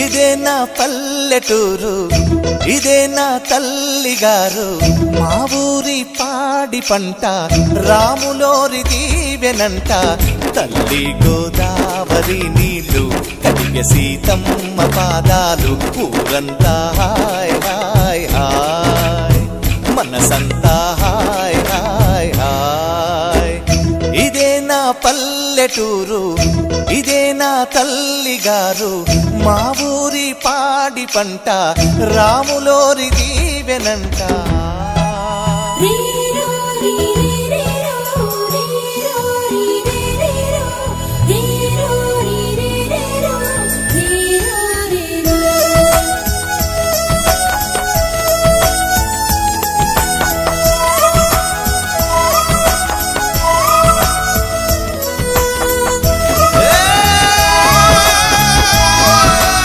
ఇదే నా పల్లెటూరు, ఇదే నా తల్లిగారు. మా ఊరి పాడి పంట రాములోరి దీవెనంట. తల్లి గోదావరి నీళ్ళు కడిగే సీతమ్మ పాదాలు. ఊరంతా హాయ్ హాయ్ హాయ్, మనసంతా హాయ్ హాయ్ హాయ్. ఇదే నా పల్లెటూరు, ఇదే నా తల్లిగారు. మా ఊరి పాడి పంట రాములోరి దీవెనంట.